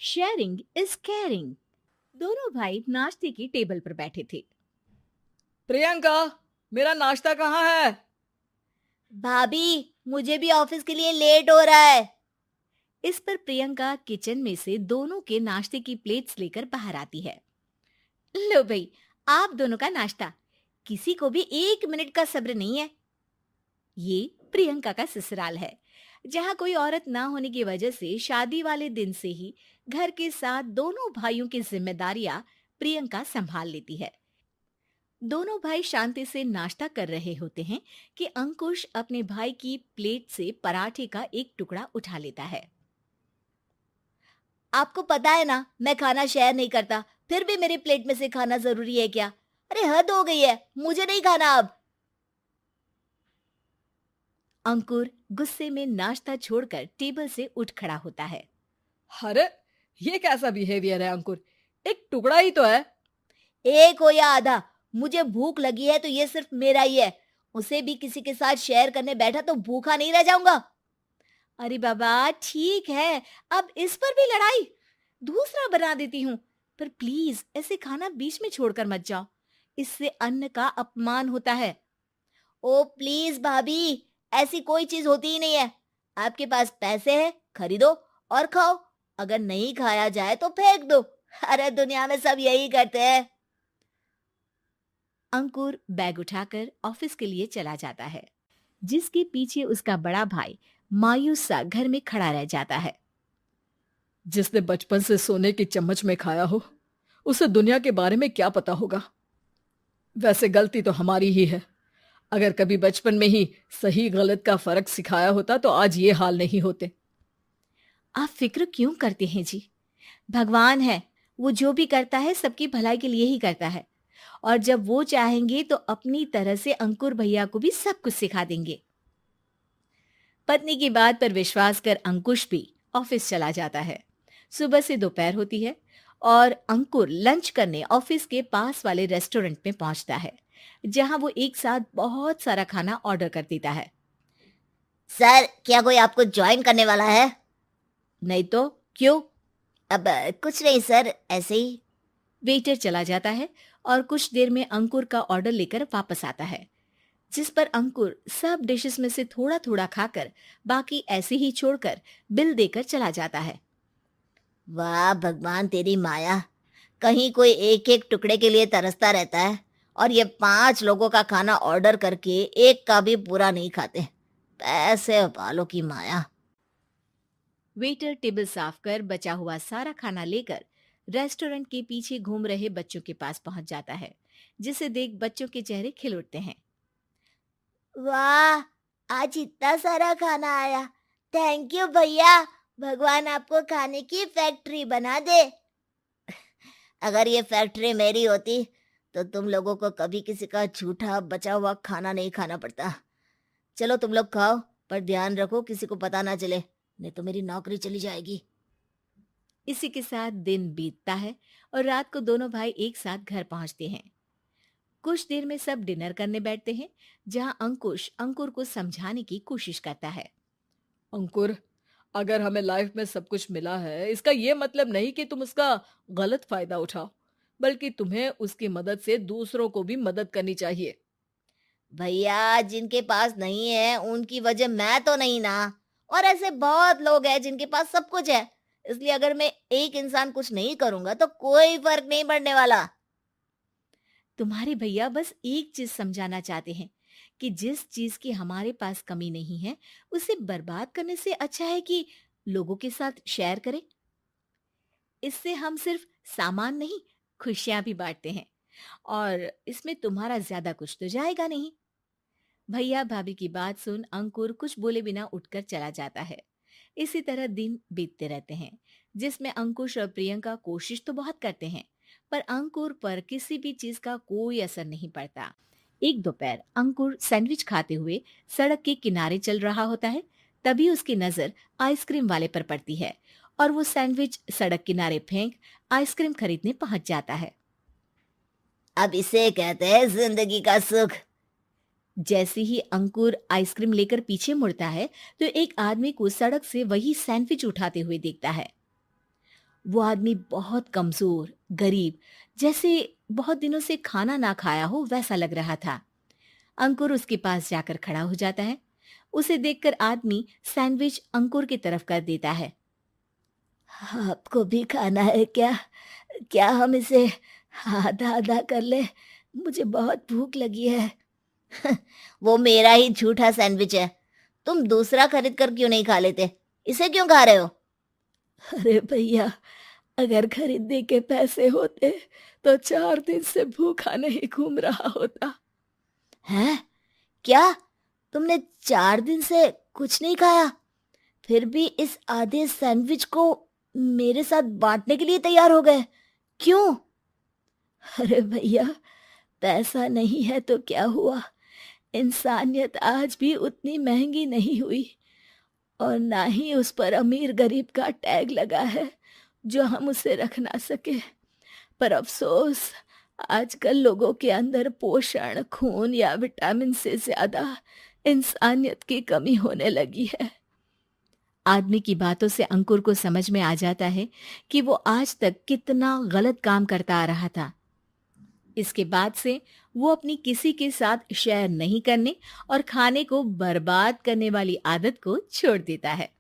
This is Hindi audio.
Sharing is caring. दोनों भाई नाश्ते की टेबल पर बैठे थे। प्रियंका, मेरा नाश्ता कहाँ है? भाभी, मुझे भी ऑफिस के लिए लेट हो रहा है। इस पर प्रियंका किचन में से दोनों के नाश्ते की प्लेट्स लेकर बाहर आती है। लो भाई, आप दोनों का नाश्ता। किसी को भी 1 मिनट का सब्र नहीं है। ये प्रियंका का ससुराल है, जहाँ कोई औरत ना होने की वजह से शादी वाले दिन से ही घर के साथ दोनों भाइयों की जिम्मेदारियां प्रियंका संभाल लेती है। दोनों भाई शांति से नाश्ता कर रहे होते हैं कि अंकुश अपने भाई की प्लेट से पराठे का एक टुकड़ा उठा लेता है। आपको पता है ना, मैं खाना शेयर नहीं करता, फिर भी मेरी प्लेट में से खाना जरूरी है क्या? अरे हद हो गई है, मुझे नहीं खाना अब। अंकुर गुस्से में नाश्ता छोड़कर टेबल से उठ खड़ा होता है। अरे, ये कैसा बिहेवियर है अंकुर? एक टुकड़ा ही तो है। एक हो या आधा, मुझे भूख लगी है तो ये सिर्फ मेरा ही है। उसे भी किसी के साथ शेयर करने बैठा तो भूखा नहीं रह जाऊंगा। अरे बाबा ठीक है, अब इस पर भी लड़ाई। दूसरा बना देती हूँ, पर प्लीज ऐसे खाना बीच में छोड़कर मत जाओ। इससे अन्न का अपमान होता है। ओ प्लीज भाभी, ऐसी कोई चीज होती ही नहीं है। आपके पास पैसे हैं, खरीदो और खाओ। अगर नहीं खाया जाए तो फेंक दो। अरे दुनिया में सब यही करते हैं। अंकुर बैग उठाकर ऑफिस के लिए चला जाता है, जिसके पीछे उसका बड़ा भाई मायूस सा घर में खड़ा रह जाता है। जिसने बचपन से सोने की चम्मच में खाया हो, उसे दुनिया के बारे में क्या पता होगा। वैसे गलती तो हमारी ही है। अगर कभी बचपन में ही सही गलत का फर्क सिखाया होता तो आज ये हाल नहीं होते। आप फिक्र क्यों करते हैं जी? भगवान है, वो जो भी करता है सबकी भलाई के लिए ही करता है। और जब वो चाहेंगे तो अपनी तरह से अंकुर भैया को भी सब कुछ सिखा देंगे। पत्नी की बात पर विश्वास कर अंकुश भी ऑफिस चला जाता है। सुबह से दोपहर होती है और अंकुर लंच करने ऑफिस के पास वाले रेस्टोरेंट में पहुंचता है, जहां वो एक साथ बहुत सारा खाना ऑर्डर कर देता है। सर, क्या कोई आपको ज्वाइन करने वाला है? नहीं तो क्यों? अब कुछ नहीं सर, ऐसे ही। वेटर चला जाता है और कुछ देर में अंकुर का ऑर्डर लेकर वापस आता है, जिस पर अंकुर सब डिशेस में से थोड़ा थोड़ा खाकर बाकी ऐसे ही छोड़कर बिल देकर चला जाता है। वाह भगवान, तेरी माया। कहीं कोई एक एक टुकड़े के लिए तरसता रहता है और ये 5 लोगों का खाना ऑर्डर करके एक का भी पूरा नहीं खाते। पैसे वालों की माया। वेटर टेबल साफ कर बचा हुआ सारा खाना लेकर रेस्टोरेंट के पीछे घूम रहे बच्चों के पास पहुंच जाता है, जिसे देख बच्चों के चेहरे खिल उठते हैं। वाह, आज इतना सारा खाना आया। थैंक यू भैया। भगवान आपको खाने की फैक्ट्री बना दे। अगर ये फैक्ट्री मेरी होती तो तुम लोगों को कभी किसी का झूठा बचा हुआ खाना नहीं खाना पड़ता। चलो तुम लोग खाओ, पर ध्यान रखो किसी को पता ना चले, नहीं तो मेरी नौकरी चली जाएगी। इसी के साथ दिन बीतता है और रात को दोनों भाई एक साथ घर पहुंचते हैं। कुछ देर में सब डिनर करने बैठते हैं, जहां अंकुश अंकुर को समझाने की कोशिश करता है। अंकुर, अगर हमें लाइफ में सब कुछ मिला है, इसका ये मतलब नहीं कि तुम उसका गलत फायदा उठाओ, बल्कि तुम्हें उसकी मदद से दूसरों को भी मदद करनी चाहिए। भैया, जिनके पास नहीं है उनकी वजह मैं तो नहीं ना। और ऐसे बहुत लोग हैं जिनके पास सब कुछ है। इसलिए अगर मैं एक इंसान कुछ नहीं करूंगा तो कोई फर्क नहीं पड़ने वाला। तुम्हारे भैया बस एक चीज समझाना चाहते हैं कि जिस चीज की हमारे पास कमी नहीं है, उसे बर्बाद करने से अच्छा है कि लोगों के साथ शेयर करें। इससे हम सिर्फ सामान नहीं, खुशियां भी बांटते हैं, और इसमें तुम्हारा ज्यादा कुछ तो जाएगा नहीं। भैया भाभी की बात सुन अंकुर कुछ बोले बिना उठकर चला जाता है। इसी तरह दिन बीतते रहते हैं, जिसमें अंकुश और प्रियंका कोशिश तो बहुत करते हैं, पर अंकुर पर किसी भी चीज का कोई असर नहीं पड़ता। एक दोपहर अंकुर सैंडविच खाते हुए सड़क के किनारे चल रहा होता है। तभी उसकी नजर आइसक्रीम वाले पर पड़ती है और वो सैंडविच सड़क किनारे फेंक आइसक्रीम खरीदने पहुंच जाता है। अब इसे कहते हैं जिंदगी का सुख। जैसे ही अंकुर आइसक्रीम लेकर पीछे मुड़ता है, तो एक आदमी को सड़क से वही सैंडविच उठाते हुए देखता है। वो आदमी बहुत कमजोर, गरीब, जैसे बहुत दिनों से खाना ना खाया हो वैसा लग रहा था। अंकुर उसके पास जाकर खड़ा हो जाता है। उसे देखकर आदमी सैंडविच अंकुर की तरफ कर देता है। आपको भी खाना है क्या? क्या हम इसे आधा आधा कर ले? मुझे बहुत भूख लगी है। वो मेरा ही झूठा सैंडविच है। तुम दूसरा खरीद कर क्यों नहीं खा लेते? इसे क्यों खा रहे हो? अरे भैया, अगर खरीदने के पैसे होते तो 4 दिन से भूखा नहीं घूम रहा होता। हैं? क्या? तुमने 4 दिन से कुछ नहीं खाया, फिर भी इस आधे सैंडविच को मेरे साथ बांटने के लिए तैयार हो गए? क्यों? अरे भैया, पैसा नहीं है तो क्या हुआ, इंसानियत आज भी उतनी महंगी नहीं हुई, और ना ही उस पर अमीर गरीब का टैग लगा है जो हम उसे रख ना सके। पर अफसोस, आजकल लोगों के अंदर पोषण, खून या विटामिन से ज्यादा इंसानियत की कमी होने लगी है। आदमी की बातों से अंकुर को समझ में आ जाता है कि वो आज तक कितना गलत काम करता आ रहा था। इसके बाद से वो अपनी किसी के साथ शेयर नहीं करने और खाने को बर्बाद करने वाली आदत को छोड़ देता है।